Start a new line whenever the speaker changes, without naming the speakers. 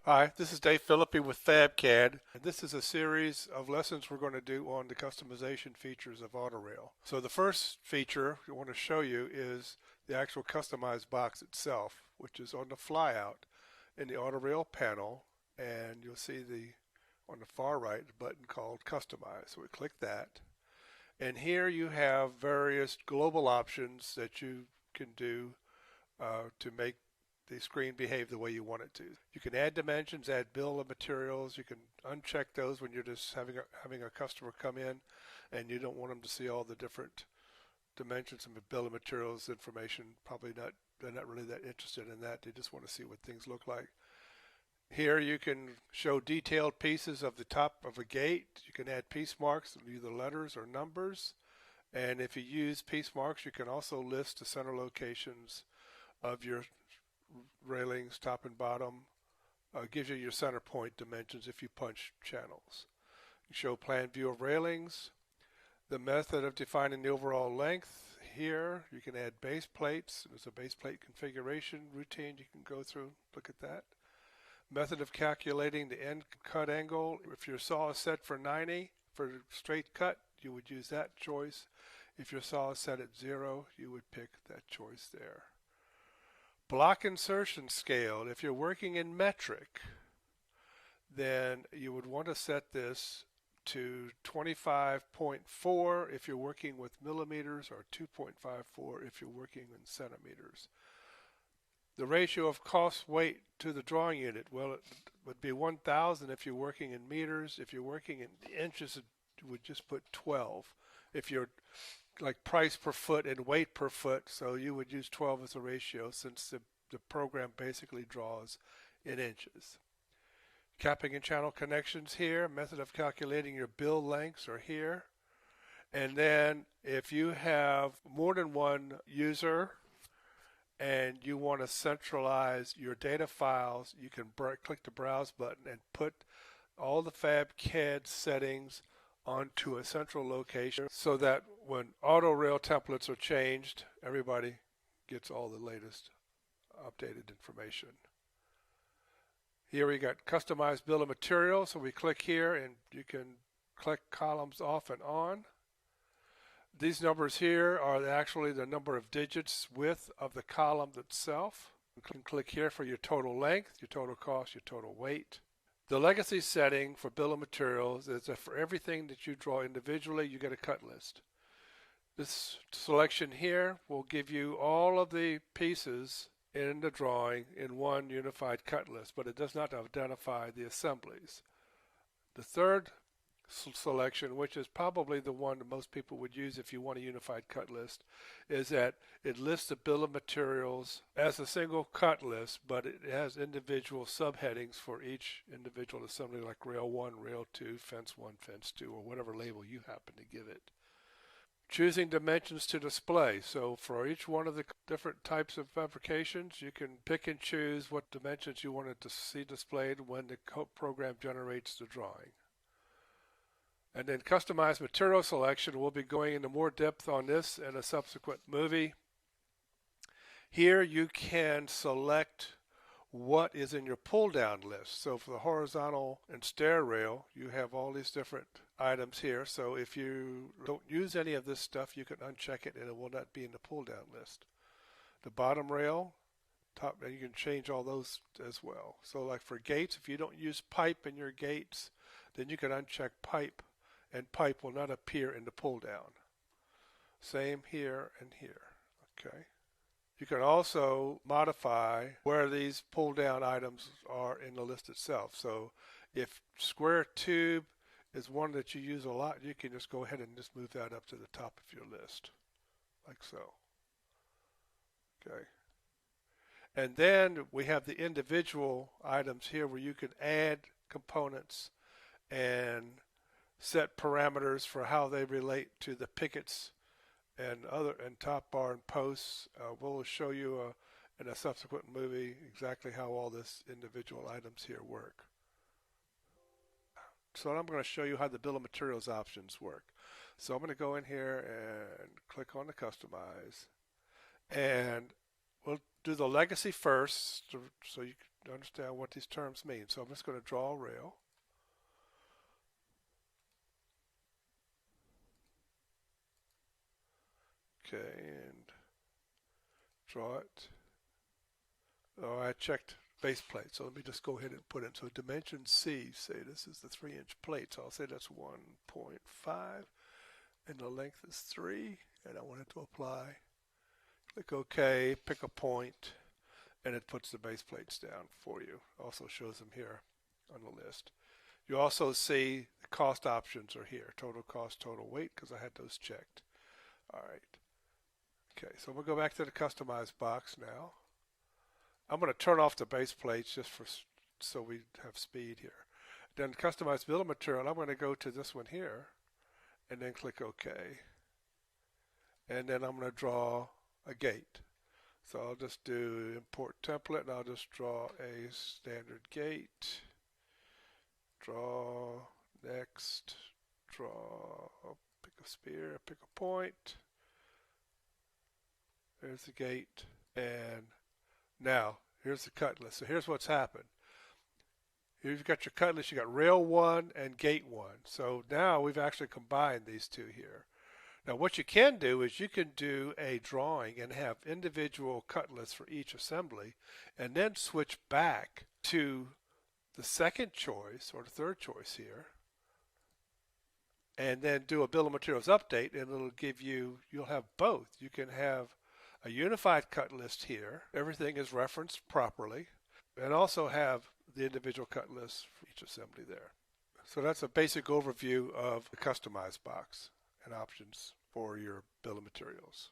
Hi, this is Dave Philippi with FabCAD. This is a series of lessons we're going to do on the customization features of AutoRail. So the first feature I want to show you is the actual customized box itself, which is on the flyout in the AutoRail panel, and you'll see on the far right the button called Customize. So we click that, and here you have various global options that you can do to make the screen behave the way you want it to. You can add dimensions, add bill of materials. You can uncheck those when you're just having a customer come in and you don't want them to see all the different dimensions and bill of materials information. They're not really that interested in that. They just want to see what things look like. Here you can show detailed pieces of the top of a gate. You can add piece marks, either letters or numbers. And if you use piece marks, you can also list the center locations of your railings, top and bottom. Gives you your center point dimensions if you punch channels. You show plan view of railings, the method of defining the overall length. Here you can add base plates. There's a base plate configuration routine you can go through, look at that. Method of calculating the end cut angle. If your saw is set for 90 for straight cut, you would use that choice. If your saw is set at 0, you would pick that choice there. Block insertion scale. If you're working in metric, then you would want to set this to 25.4 if you're working with millimeters, or 2.54 if you're working in centimeters. The ratio of cost weight to the drawing unit, well, it would be 1,000 if you're working in meters. If you're working in inches, it would just put 12. If you're like price per foot and weight per foot, so you would use 12 as a ratio since the program basically draws in inches. Capping and channel connections here. Method of calculating your bill lengths are here. And then if you have more than one user and you want to centralize your data files, you can click the Browse button and put all the FabCAD settings onto a central location so that when AutoRail templates are changed, everybody gets all the latest updated information. Here we got customized bill of materials, so we click here and you can click columns off and on. These numbers here are actually the number of digits width of the column itself. You can click here for your total length, your total cost, your total weight. The legacy setting for bill of materials is that for everything that you draw individually, you get a cut list. This selection here will give you all of the pieces in the drawing in one unified cut list, but it does not identify the assemblies. The third selection, which is probably the one that most people would use if you want a unified cut list, is that it lists the bill of materials as a single cut list, but it has individual subheadings for each individual assembly, like rail 1, rail 2, fence 1, fence 2, or whatever label you happen to give it. Choosing dimensions to display. So for each one of the different types of fabrications, you can pick and choose what dimensions you wanted to see displayed when the program generates the drawing. And then customized material selection. We'll be going into more depth on this in a subsequent movie. Here you can select what is in your pull-down list. So for the horizontal and stair rail, you have all these different items here. So if you don't use any of this stuff, you can uncheck it and it will not be in the pull-down list. The bottom rail, top, and you can change all those as well. So like for gates, if you don't use pipe in your gates, then you can uncheck pipe, and pipe will not appear in the pull-down. Same here and here. Okay. You can also modify where these pull-down items are in the list itself. So if square tube is one that you use a lot, you can just go ahead and just move that up to the top of your list, like so. Okay. And then we have the individual items here where you can add components and set parameters for how they relate to the pickets and top bar and posts. We'll show you in a subsequent movie exactly how all this individual items here work. So I'm going to show you how the bill of materials options work. So I'm going to go in here and click on the customize, and we'll do the legacy first, so understand what these terms mean. So I'm just going to draw a rail. Okay, and draw it. Oh, I checked base plate, so let me just go ahead and put it. So dimension C, say this is the 3-inch plate, so I'll say that's 1.5, and the length is 3, and I want it to apply. Click OK, pick a point, and it puts the base plates down for you. Also shows them here on the list. You also see the cost options are here, total cost, total weight, because I had those checked. All right. Okay, so we'll go back to the Customize box now. I'm going to turn off the base plates just so we have speed here. Then Customize Build Material, I'm going to go to this one here, and then click OK. And then I'm going to draw a gate. So I'll just do Import Template, and I'll just draw a standard gate. Draw, next, draw, pick a spear, pick a point. There's the gate, and now here's the cut list. So here's what's happened. Here you've got your cut list. You got rail 1 and gate 1. So now we've actually combined these two here. Now what you can do is you can do a drawing and have individual cut lists for each assembly, and then switch back to the second choice or the third choice here, and then do a bill of materials update, and it'll give you, you'll have both. You can have a unified cut list here. Everything is referenced properly, and also have the individual cut lists for each assembly there. So that's a basic overview of the Customize box and options for your bill of materials.